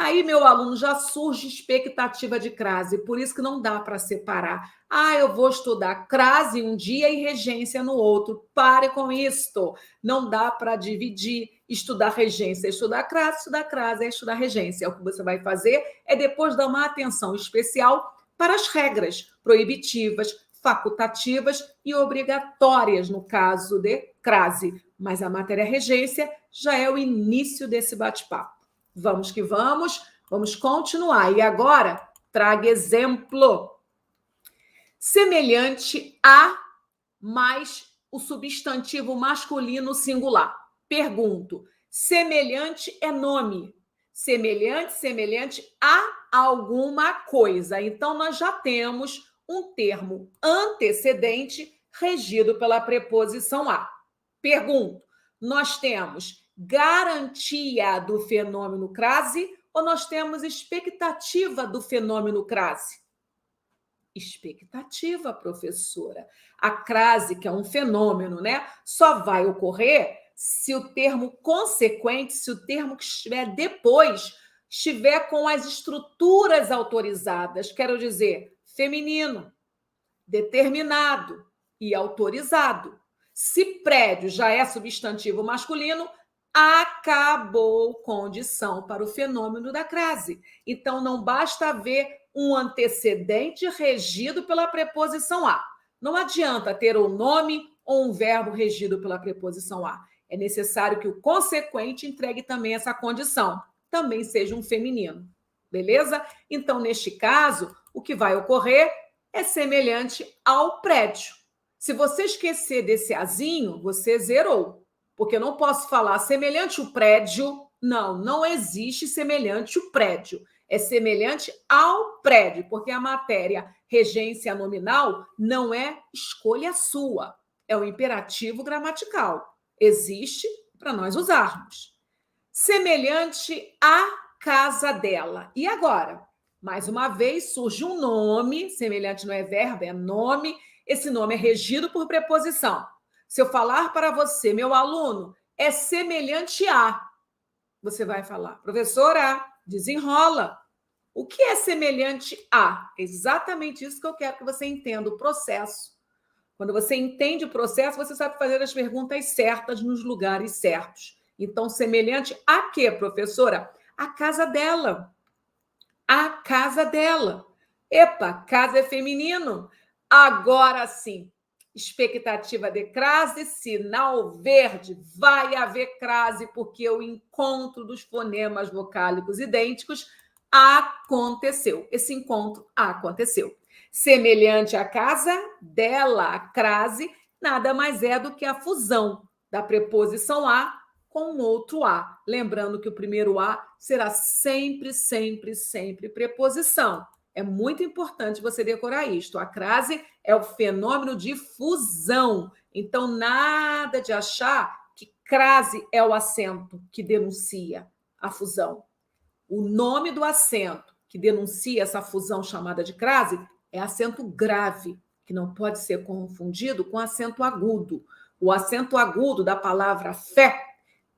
Aí, meu aluno, já surge expectativa de crase, por isso que não dá para separar. Ah, eu vou estudar crase um dia e regência no outro. Pare com isto. Não dá para dividir, estudar regência, estudar crase, é estudar regência. O que você vai fazer é depois dar uma atenção especial para as regras proibitivas, facultativas e obrigatórias no caso de crase. Mas a matéria regência já é o início desse bate-papo. Vamos que vamos continuar. E agora, traga exemplo. Semelhante a mais o substantivo masculino singular. Pergunto, semelhante é nome. Semelhante a alguma coisa. Então, nós já temos um termo antecedente regido pela preposição a. Pergunto, nós temos garantia do fenômeno crase ou nós temos expectativa do fenômeno crase? Expectativa, professora. A crase, que é um fenômeno, né, só vai ocorrer se o termo consequente, se o termo que estiver depois, estiver com as estruturas autorizadas, quero dizer, feminino, determinado e autorizado. Se prédio já é substantivo masculino, acabou condição para o fenômeno da crase. Então, não basta ver um antecedente regido pela preposição a. Não adianta ter um nome ou um verbo regido pela preposição a. É necessário que o consequente entregue também essa condição, também seja um feminino. Beleza? Então, neste caso, o que vai ocorrer é semelhante ao prédio. Se você esquecer desse azinho, você zerou. Porque eu não posso falar semelhante ao prédio. Não existe semelhante ao prédio. É semelhante ao prédio, porque a matéria regência nominal não é escolha sua. É o imperativo gramatical. Existe para nós usarmos. Semelhante à casa dela. E agora? Mais uma vez, surge um nome, semelhante não é verbo, é nome. Esse nome é regido por preposição. Se eu falar para você, meu aluno, é semelhante a, você vai falar, professora, desenrola. O que é semelhante a? É exatamente isso que eu quero que você entenda, o processo. Quando você entende o processo, você sabe fazer as perguntas certas nos lugares certos. Então, semelhante a quê, professora? A casa dela. A casa dela. Epa, casa é feminino. Agora sim, expectativa de crase, sinal verde. Vai haver crase, porque o encontro dos fonemas vocálicos idênticos aconteceu. Esse encontro aconteceu. Semelhante à casa dela, a crase, nada mais é do que a fusão da preposição a com outro a. Lembrando que o primeiro a será sempre preposição. É muito importante você decorar isto. A crase é o fenômeno de fusão. Então, nada de achar que crase é o acento que denuncia a fusão. O nome do acento que denuncia essa fusão chamada de crase é acento grave, que não pode ser confundido com acento agudo. O acento agudo da palavra fé,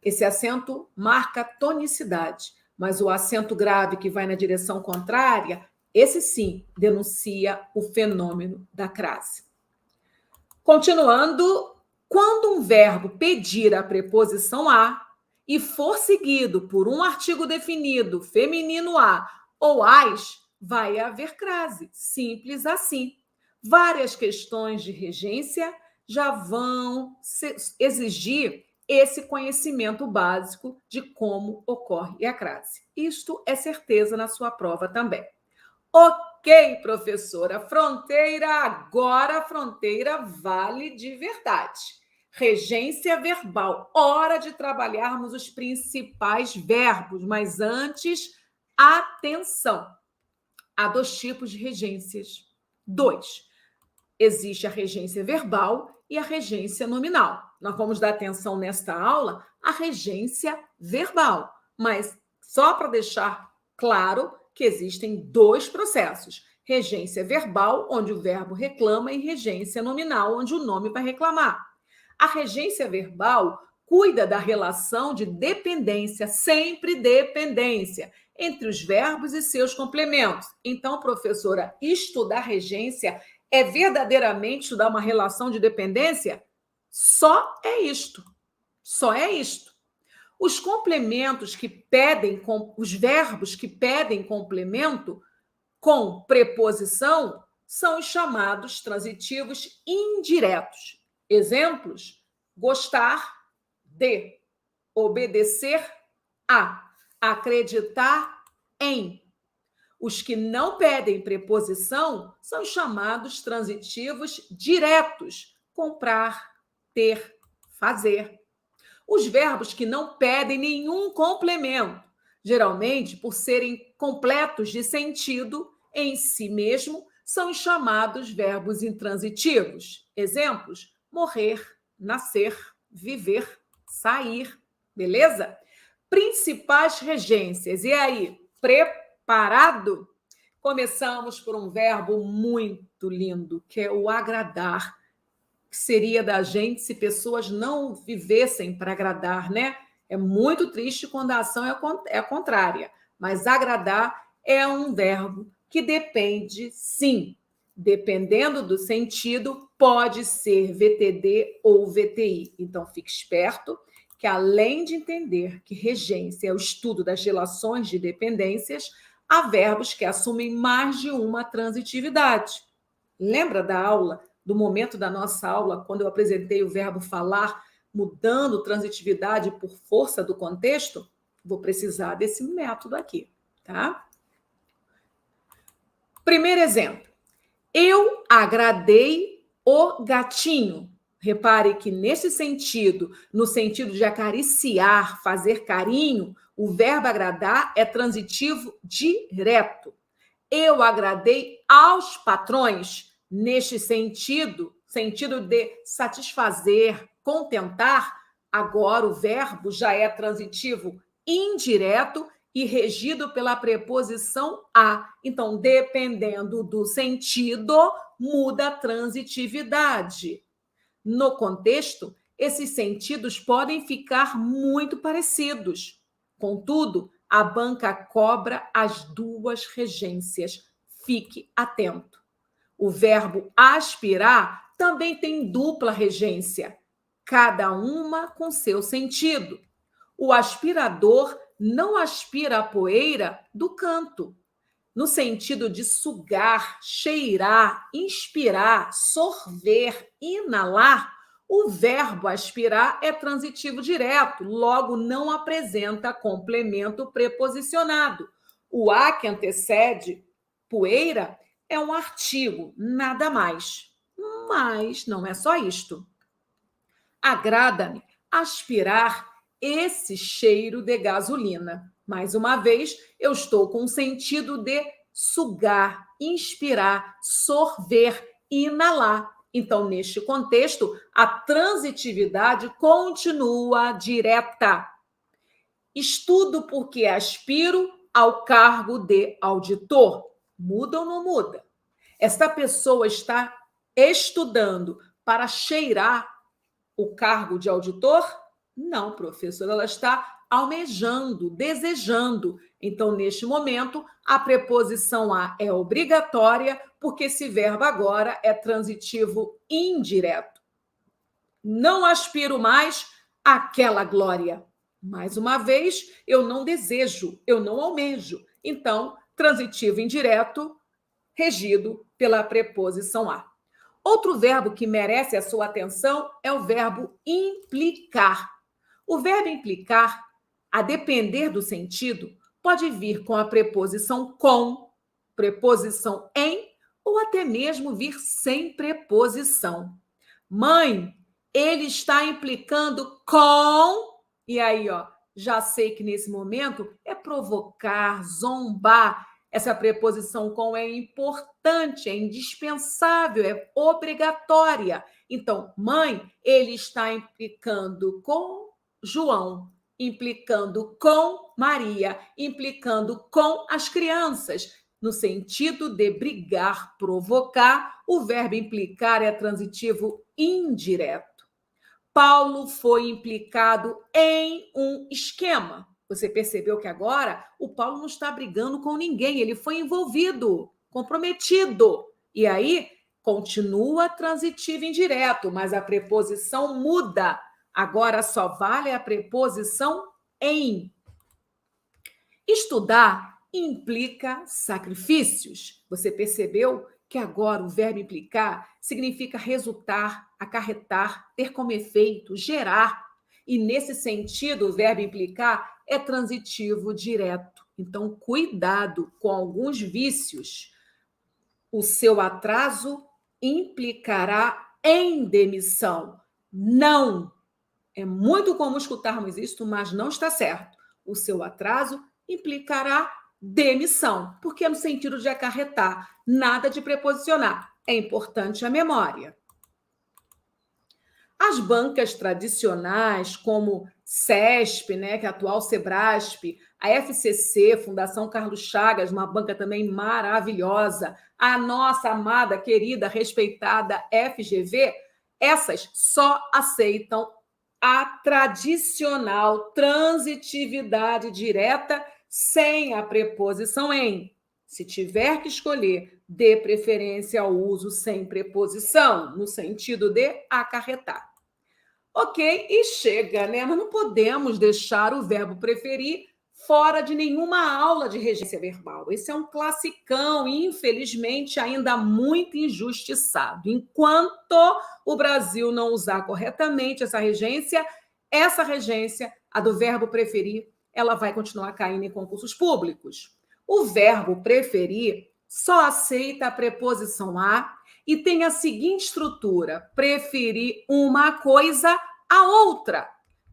esse acento marca tonicidade, mas o acento grave que vai na direção contrária, esse sim denuncia o fenômeno da crase. Continuando, quando um verbo pedir a preposição a e for seguido por um artigo definido, feminino a ou as, vai haver crase. Simples assim. Várias questões de regência já vão exigir esse conhecimento básico de como ocorre a crase. Isto é certeza na sua prova também. Ok, professora, fronteira, agora a fronteira vale de verdade. Regência verbal, hora de trabalharmos os principais verbos, mas antes, atenção. Há 2 tipos de regências. 2. Existe a regência verbal e a regência nominal. Nós vamos dar atenção nesta aula à regência verbal, mas só para deixar claro que existem 2 processos. Regência verbal, onde o verbo reclama, e regência nominal, onde o nome vai reclamar. A regência verbal cuida da relação de dependência, sempre dependência, entre os verbos e seus complementos. Então, professora, estudar regência é verdadeiramente estudar uma relação de dependência? Só é isto. Só é isto. Os complementos que pedem, os verbos que pedem complemento com preposição são os chamados transitivos indiretos. Exemplos: gostar de, obedecer a, acreditar em. Os que não pedem preposição são chamados transitivos diretos: comprar, ter, fazer. Os verbos que não pedem nenhum complemento, geralmente por serem completos de sentido em si mesmo, são chamados verbos intransitivos. Exemplos: morrer, nascer, viver, sair. Beleza? Principais regências. E aí, preparado? Começamos por um verbo muito lindo, que é o agradar. Que seria da gente se pessoas não vivessem para agradar, né? É muito triste quando a ação é a contrária, mas agradar é um verbo que depende, sim, dependendo do sentido, pode ser VTD ou VTI. Então, fique esperto que, além de entender que regência é o estudo das relações de dependências, há verbos que assumem mais de uma transitividade. Lembra da aula, do momento da nossa aula, quando eu apresentei o verbo falar, mudando transitividade por força do contexto? Vou precisar desse método aqui, tá? Primeiro exemplo. Eu agradei o gatinho. Repare que nesse sentido, no sentido de acariciar, fazer carinho, o verbo agradar é transitivo direto. Eu agradei aos patrões, neste sentido de satisfazer, contentar. Agora o verbo já é transitivo indireto e regido pela preposição a. Então, dependendo do sentido, muda a transitividade. No contexto, esses sentidos podem ficar muito parecidos. Contudo, a banca cobra as duas regências. Fique atento. O verbo aspirar também tem dupla regência, cada uma com seu sentido. O aspirador não aspira a poeira do canto, no sentido de sugar, cheirar, inspirar, sorver, inalar. O verbo aspirar é transitivo direto, logo não apresenta complemento preposicionado. O a que antecede poeira é um artigo, nada mais. Mas não é só isto. Agrada-me aspirar esse cheiro de gasolina. Mais uma vez, eu estou com o sentido de sugar, inspirar, sorver, inalar. Então, neste contexto, a transitividade continua direta. Estudo porque aspiro ao cargo de auditor. Muda ou não muda? Esta pessoa está estudando para cheirar o cargo de auditor? Não, professora, ela está almejando, desejando. Então, neste momento, a preposição a é obrigatória, porque esse verbo agora é transitivo indireto. Não aspiro mais àquela glória. Mais uma vez, eu não desejo, eu não almejo. Então, transitivo indireto, regido pela preposição a. Outro verbo que merece a sua atenção é o verbo implicar. O verbo implicar, a depender do sentido, pode vir com a preposição com, preposição em, ou até mesmo vir sem preposição. Mãe, ele está implicando com... E aí, ó, já sei que nesse momento é provocar, zombar. Essa preposição com é importante, é indispensável, é obrigatória. Então, mãe, ele está implicando com João, implicando com Maria, implicando com as crianças. No sentido de brigar, provocar, o verbo implicar é transitivo indireto. Paulo foi implicado em um esquema. Você percebeu que agora o Paulo não está brigando com ninguém, ele foi envolvido, comprometido. E aí continua transitivo indireto, mas a preposição muda. Agora só vale a preposição em. Estudar implica sacrifícios. Você percebeu que agora o verbo implicar significa resultar, acarretar, ter como efeito, gerar. E nesse sentido, o verbo implicar é transitivo direto. Então, cuidado com alguns vícios. O seu atraso implicará em demissão. Não. É muito comum escutarmos isso, mas não está certo. O seu atraso implicará demissão, porque é no sentido de acarretar, nada de preposicionar. É importante a memória. As bancas tradicionais, como CESP, né, que é a atual Sebrasp, a FCC, Fundação Carlos Chagas, uma banca também maravilhosa, a nossa amada, querida, respeitada FGV, essas só aceitam a tradicional transitividade direta sem a preposição em. Se tiver que escolher, dê preferência ao uso sem preposição, no sentido de acarretar. Ok, e chega, né? Mas não podemos deixar o verbo preferir fora de nenhuma aula de regência verbal. Esse é um classicão, infelizmente, ainda muito injustiçado. Enquanto o Brasil não usar corretamente essa regência, a do verbo preferir, ela vai continuar caindo em concursos públicos. O verbo preferir só aceita a preposição a e tem a seguinte estrutura: preferir uma coisa a outra.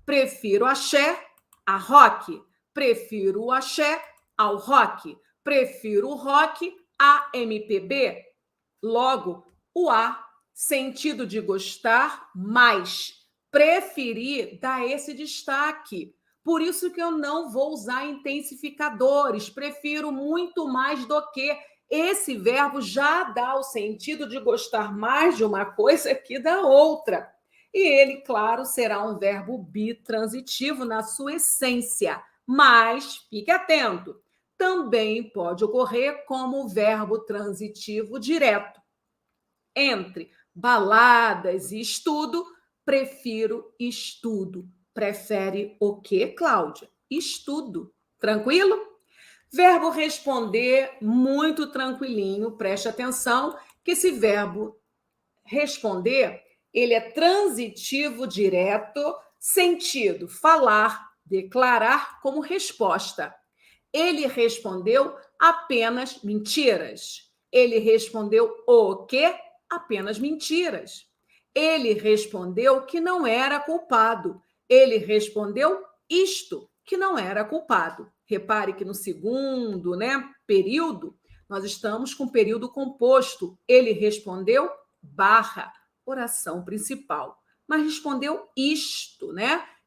Prefiro axé a rock. Prefiro o axé ao rock. Prefiro o rock a MPB. Logo, o a, sentido de gostar mais. Preferir dá esse destaque. Por isso que eu não vou usar intensificadores. Prefiro muito mais do que. Esse verbo já dá o sentido de gostar mais de uma coisa que da outra. E ele, claro, será um verbo bitransitivo na sua essência. Mas, fique atento, também pode ocorrer como verbo transitivo direto. Entre baladas e estudo, prefiro estudo. Prefere o quê, Cláudia? Estudo. Tranquilo? Verbo responder, muito tranquilinho, preste atenção que esse verbo responder, ele é transitivo direto, sentido falar, declarar como resposta. Ele respondeu apenas mentiras. Ele respondeu o quê? Apenas mentiras. Ele respondeu que não era culpado. Ele respondeu isto, que não era culpado. Repare que no segundo, período, nós estamos com período composto. Ele respondeu barra, oração principal. Mas respondeu isto,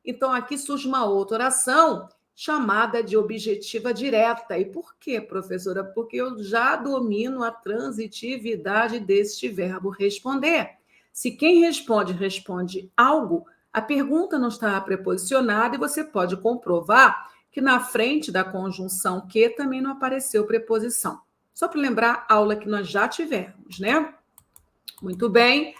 Então, aqui surge uma outra oração chamada de objetiva direta. E por quê, professora? Porque eu já domino a transitividade deste verbo responder. Se quem responde algo, a pergunta não está preposicionada e você pode comprovar que na frente da conjunção que também não apareceu preposição. Só para lembrar a aula que nós já tivemos, Muito bem.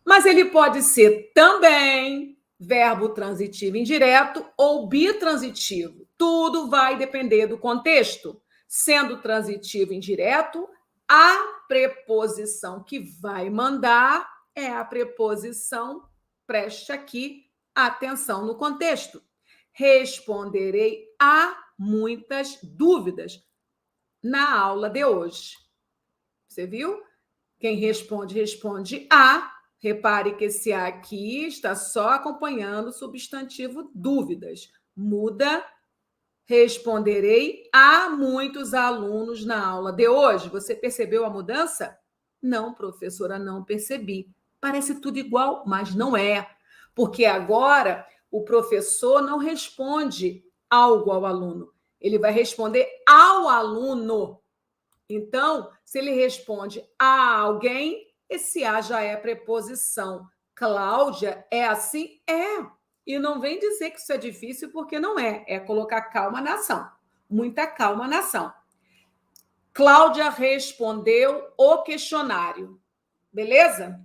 Mas ele pode ser também verbo transitivo indireto ou bitransitivo. Tudo vai depender do contexto. Sendo transitivo indireto, a preposição que vai mandar é a preposição, preste aqui atenção no contexto. Responderei a muitas dúvidas na aula de hoje. Você viu? Quem responde a. Repare que esse a aqui está só acompanhando o substantivo dúvidas. Muda. Responderei a muitos alunos na aula de hoje. Você percebeu a mudança? Não, professora, não percebi. Parece tudo igual, mas não é. Porque agora o professor não responde algo ao aluno. Ele vai responder ao aluno. Então, se ele responde a alguém, esse a já é preposição. Cláudia, é assim? É. E não vem dizer que isso é difícil, porque não é. É colocar calma na ação. Muita calma na ação. Cláudia respondeu o questionário. Beleza?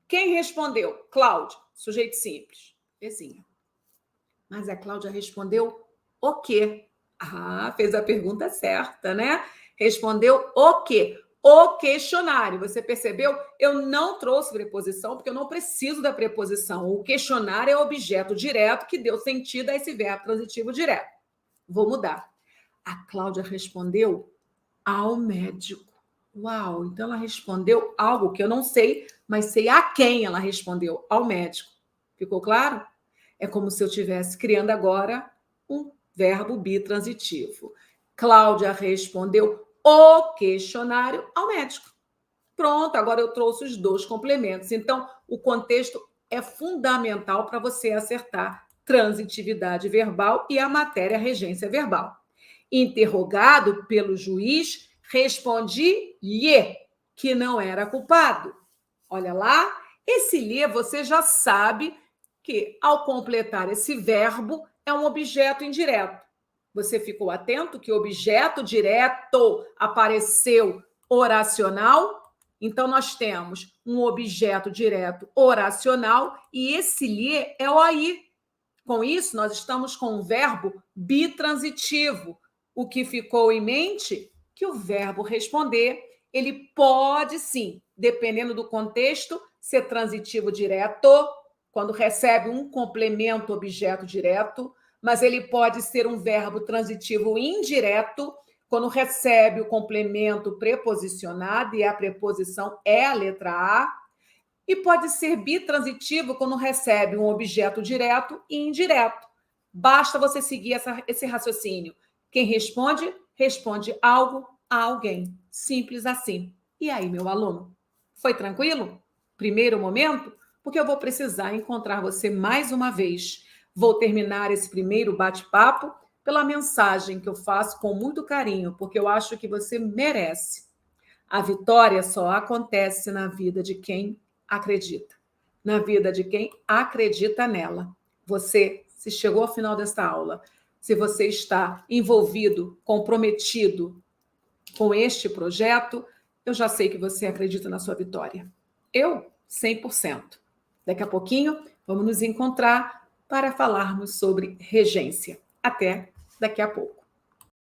Quem respondeu? Cláudia, sujeito simples. Vizinha. Mas a Cláudia respondeu o quê? Ah, fez a pergunta certa, né? Respondeu o quê? O questionário. Você percebeu? Eu não trouxe preposição, porque eu não preciso da preposição. O questionário é o objeto direto que deu sentido a esse verbo transitivo direto. Vou mudar. A Cláudia respondeu ao médico. Uau, então ela respondeu algo que eu não sei, mas sei a quem ela respondeu, ao médico. Ficou claro? É como se eu estivesse criando agora um verbo bitransitivo. Cláudia respondeu o questionário ao médico. Pronto, agora eu trouxe os dois complementos. Então, o contexto é fundamental para você acertar transitividade verbal e a matéria regência verbal. Interrogado pelo juiz, respondi-lhe que não era culpado. Olha lá, esse lhe você já sabe que, ao completar esse verbo, é um objeto indireto. Você ficou atento que o objeto direto apareceu oracional? Então, nós temos um objeto direto oracional e esse lhe é o aí. Com isso, nós estamos com um verbo bitransitivo. O que ficou em mente? Que o verbo responder, ele pode sim, dependendo do contexto, ser transitivo direto, quando recebe um complemento objeto direto, mas ele pode ser um verbo transitivo indireto, quando recebe o complemento preposicionado e a preposição é a letra A, e pode ser bitransitivo quando recebe um objeto direto e indireto. Basta você seguir esse raciocínio. Quem responde, responde algo a alguém. Simples assim. E aí, meu aluno? Foi tranquilo? Primeiro momento? Porque eu vou precisar encontrar você mais uma vez. Vou terminar esse primeiro bate-papo pela mensagem que eu faço com muito carinho, porque eu acho que você merece. A vitória só acontece na vida de quem acredita, na vida de quem acredita nela. Você, se chegou ao final desta aula, se você está envolvido, comprometido com este projeto, eu já sei que você acredita na sua vitória. Eu, 100%. Daqui a pouquinho, vamos nos encontrar para falarmos sobre regência. Até daqui a pouco.